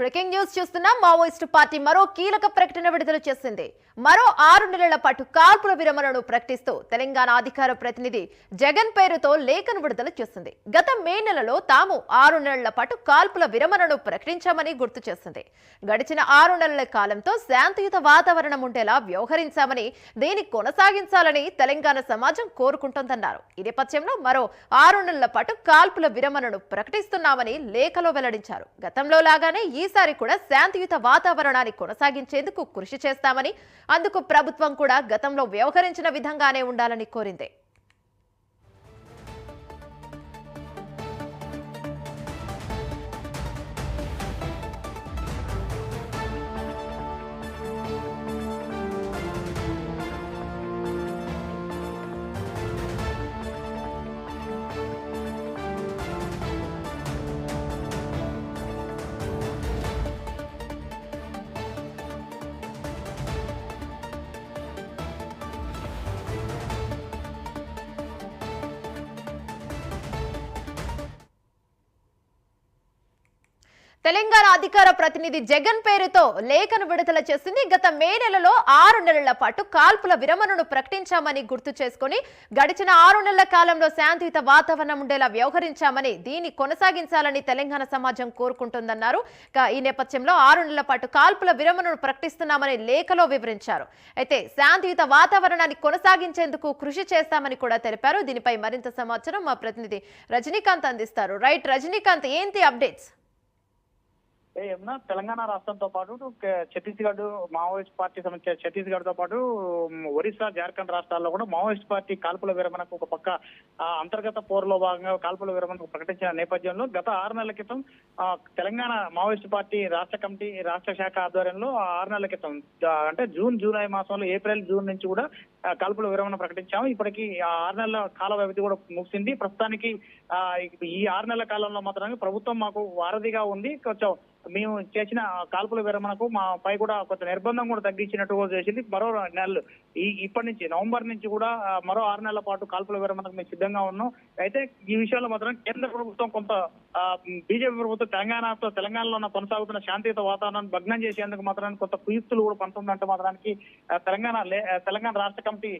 Breaking news చూస్తున్నాం. Maoist party మరో కీలక ప్రకటన విడుదల చేసింది. మరో 6 నెలల పాటు కాల్పుల విరమణను ప్రకటిస్తూ తెలంగాణ అధికార ప్రతినిధి జగన్ పేరుతో లేఖను విడుదల చేసింది. గత మే నెలలో తాము 6 నెలల పాటు కాల్పుల విరమణను ప్రకటించామని గుర్తు చేసింది. గడిచిన 6 నెలల కాలంతో శాంతియుత వాతావరణం ఉండేలా వ్యవహరించామని, దీన్ని కొనసాగించాలని తెలంగాణ సమాజం కోరుకుంటోందన్నారు. ఈ నేపథ్యంలో మరో 6 నెలల పాటు కాల్పుల విరమణను ప్రకటిస్తున్నామని లేఖలో వెల్లడించారు. గతంలో లాగానే ఈసారి కూడా శాంతియుత వాతావరణాన్ని కొనసాగించేందుకు కృషి చేస్తామని, అందుకు ప్రభుత్వం కూడా గతంలో వ్యవహరించిన విధంగానే ఉండాలని కోరింది. తెలంగాణ అధికార ప్రతినిధి జగన్ పేరుతో లేఖను విడుదల చేసింది. గత మే నెలలో 6 నెలల పాటు కాల్పుల విరమణను ప్రకటించామని గుర్తు చేసుకుని, గడిచిన 6 నెలల కాలంలో శాంతియుత వాతావరణం ఉండేలా వ్యవహరించామని, దీన్ని కొనసాగించాలని తెలంగాణ సమాజం కోరుకుంటుందన్నారు. ఈ నేపథ్యంలో 6 నెలల పాటు కాల్పుల విరమణను ప్రకటిస్తున్నామని లేఖలో వివరించారు. అయితే శాంతియుత వాతావరణాన్ని కొనసాగించేందుకు కృషి చేస్తామని కూడా తెలిపారు. దీనిపై మరింత సమాచారం మా ప్రతినిధి రజనీకాంత్ అందిస్తారు. రైట్ రజనీకాంత్, ఏంటి అప్డేట్స్? ఏమన్నా తెలంగాణ రాష్ట్రంతో పాటు ఛత్తీస్గఢ్ మావోయిస్ట్ పార్టీ సంబంధించిన ఛత్తీస్గఢ్ తో పాటు ఒరిస్సా, జార్ఖండ్ రాష్ట్రాల్లో కూడా మావోయిస్ట్ పార్టీ కాల్పుల విరమణకు ఒక పక్క అంతర్గత పోరులో భాగంగా కాల్పుల విరమణకు ప్రకటించిన నేపథ్యంలో గత 6 నెలల క్రితం తెలంగాణ మావోయిస్ట్ పార్టీ రాష్ట్ర కమిటీ, రాష్ట్ర శాఖ ఆధ్వర్యంలో 6 నెలల క్రితం అంటే జూన్, జూలై మాసంలో ఏప్రిల్, జూన్ నుంచి కూడా కాల్పుల విరమణ ప్రకటించాము. ఇప్పటికీ 6 నెలల కాల వ్యవధి కూడా ముగిసింది. ప్రస్తుతానికి ఈ 6 నెలల కాలంలో మాత్రమే ప్రభుత్వం మాకు వారధిగా ఉంది. కొంచెం మేము చేసిన కాల్పుల విరమణకు మా పై కూడా కొంత నిర్బంధం కూడా తగ్గించినట్టు చేసింది. మరో నెలలు ఇప్పటి నుంచి నవంబర్ నుంచి కూడా మరో 6 నెలల పాటు కాల్పుల విరమణకు మేము సిద్ధంగా ఉన్నాం. అయితే ఈ విషయంలో మాత్రం కేంద్ర ప్రభుత్వం కొంత బీజేపీ ప్రభుత్వం తెలంగాణలో కొనసాగుతున్న శాంతియుత వాతావరణాన్ని భగ్నం చేసేందుకు మాత్రం కొంత కుయుక్తులు కూడా పంటుందంటే మాత్రానికి తెలంగాణ రాష్ట్ర కమిటీ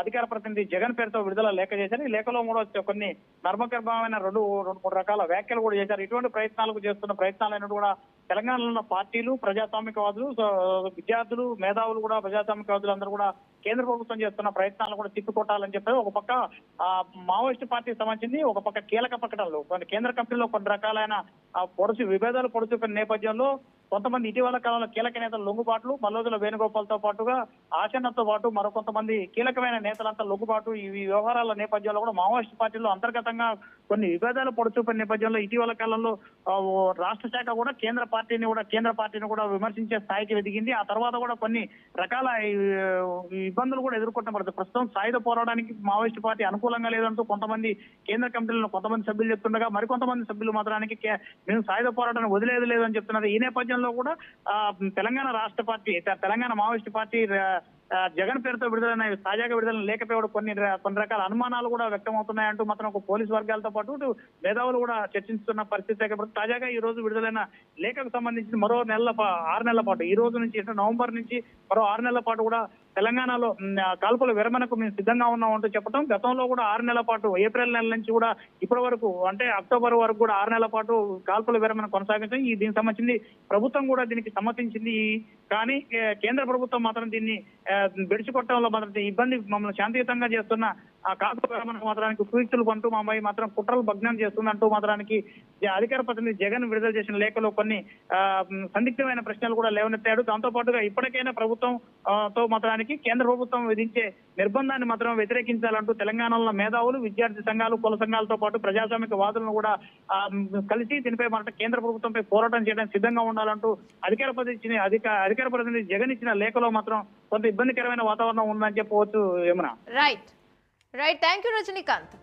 అధికార ప్రతినిధి జగన్ పేరుతో విడుదల లేఖ చేశారు. ఈ లేఖలో కూడా కొన్ని నర్మగర్భమైన రెండు మూడు రకాల వ్యాఖ్యలు కూడా చేశారు. ఇటువంటి ప్రయత్నాలకు చేస్తున్న ప్రయత్నాలైనట్టు కూడా తెలంగాణలో ఉన్న పార్టీలు, ప్రజాస్వామికవాదులు, విద్యార్థులు, మేధావులు కూడా ప్రజాస్వామికవాదులు అందరూ కూడా కేంద్ర ప్రభుత్వం చేస్తున్న ప్రయత్నాలు కూడా తిప్పికొట్టాలని చెప్పారు. ఒక పక్క మావోయిస్ట్ పార్టీకి సంబంధించింది, ఒక పక్క కీలక ప్రకటనలు కేంద్ర కమిటీలో కొన్ని రకాలైన విభేదాలు పొడుచుకున్న నేపథ్యంలో కొంతమంది ఇటీవల కాలంలో కీలక నేతల లొంగుబాట్లు, మల్లోజుల వేణుగోపాల్తో పాటుగా ఆశన్నతో పాటు మరికొంతమంది కీలకమైన నేతలంతా లొంగుబాటు, ఈ వ్యవహారాల నేపథ్యంలో కూడా మావోయిస్ట్ పార్టీలో అంతర్గతంగా కొన్ని విభేదాలు పొడుచుకున్న నేపథ్యంలో ఇటీవల కాలంలో రాష్ట్ర శాఖ కూడా కేంద్ర పార్టీని కూడా విమర్శించే స్థాయికి ఎదిగింది. ఆ తర్వాత కూడా కొన్ని రకాల ఇబ్బందులు కూడా ఎదుర్కొంటూ పడుతుంది. ప్రస్తుతం సాయుధ పోరాటానికి మావోయిస్ట్ పార్టీ అనుకూలంగా లేదంటూ కొంతమంది కేంద్ర కమిటీలో కొంతమంది సభ్యులు చెప్తుండగా, మరికొంతమంది సభ్యులు మాత్రానికి మేము సాయుధ పోరాటాన్ని వదిలేదు లేదని చెప్తున్నారు. ఈ నేపథ్యంలో కూడా తెలంగాణ రాష్ట్ర party, Telangana Maoist party Jagan పేరుతో తాజాగా విడుదల లేఖపై కొన్ని రకాల అనుమానాలు కూడా వ్యక్తమవుతున్నాయంటూ మాత్రం ఒక పోలీసు వర్గాలతో పాటు మేధావులు కూడా చర్చిస్తున్న పరిస్థితి. తాజాగా ఈ రోజు విడుదలైన లేఖకు సంబంధించి మరో 6 నెలల పాటు, ఈ రోజు నుంచి నవంబర్ నుంచి మరో 6 నెలల పాటు కూడా తెలంగాణలో కాల్పుల విరమణకు మేము సిద్ధంగా ఉన్నామంటూ చెప్పడం. గతంలో కూడా 6 నెలల పాటు, ఏప్రిల్ నెల నుంచి కూడా ఇప్పటి వరకు అంటే అక్టోబర్ వరకు కూడా 6 నెలల పాటు కాల్పుల విరమణ కొనసాగించాం. దీనికి సంబంధించి ప్రభుత్వం కూడా దీనికి సమ్మతించింది. కానీ కేంద్ర ప్రభుత్వం మాత్రం దీన్ని బెడిచికొట్టడంలో మాత్రం ఇబ్బంది, మమ్మల్ని శాంతియుతంగా చేస్తున్న కాల్పుల విరమణ మాత్రానికి కుయుక్తులు పంటూ మా మాత్రం కుట్రలు భగ్నం చేస్తుందంటూ మాత్రానికి అధికార ప్రతినిధి జగన్ విడుదల చేసిన లేఖలో కొన్ని సందిగ్ధమైన ప్రశ్నలు కూడా లేవనెత్తాడు. దాంతో పాటుగా ఇప్పటికైనా ప్రభుత్వంతో మాత్రానికి కేంద్ర ప్రభుత్వం విధించే నిర్బంధాన్ని మాత్రం వ్యతిరేకించాలంటూ తెలంగాణలో మేధావులు, విద్యార్థి సంఘాలు, కుల సంఘాలతో పాటు ప్రజాస్వామిక వాదులను కూడా కలిసి దీనిపై కేంద్ర ప్రభుత్వంపై పోరాటం చేయడానికి సిద్ధంగా ఉండాలంటూ అధికార ప్రతినిధి జగన్ ఇచ్చిన లేఖలో మాత్రం కొంత ఇబ్బందికరమైన వాతావరణం ఉందని చెప్పవచ్చు. ఏమన్నా రైట్ థ్యాంక్ యూ రజనీకాంత్.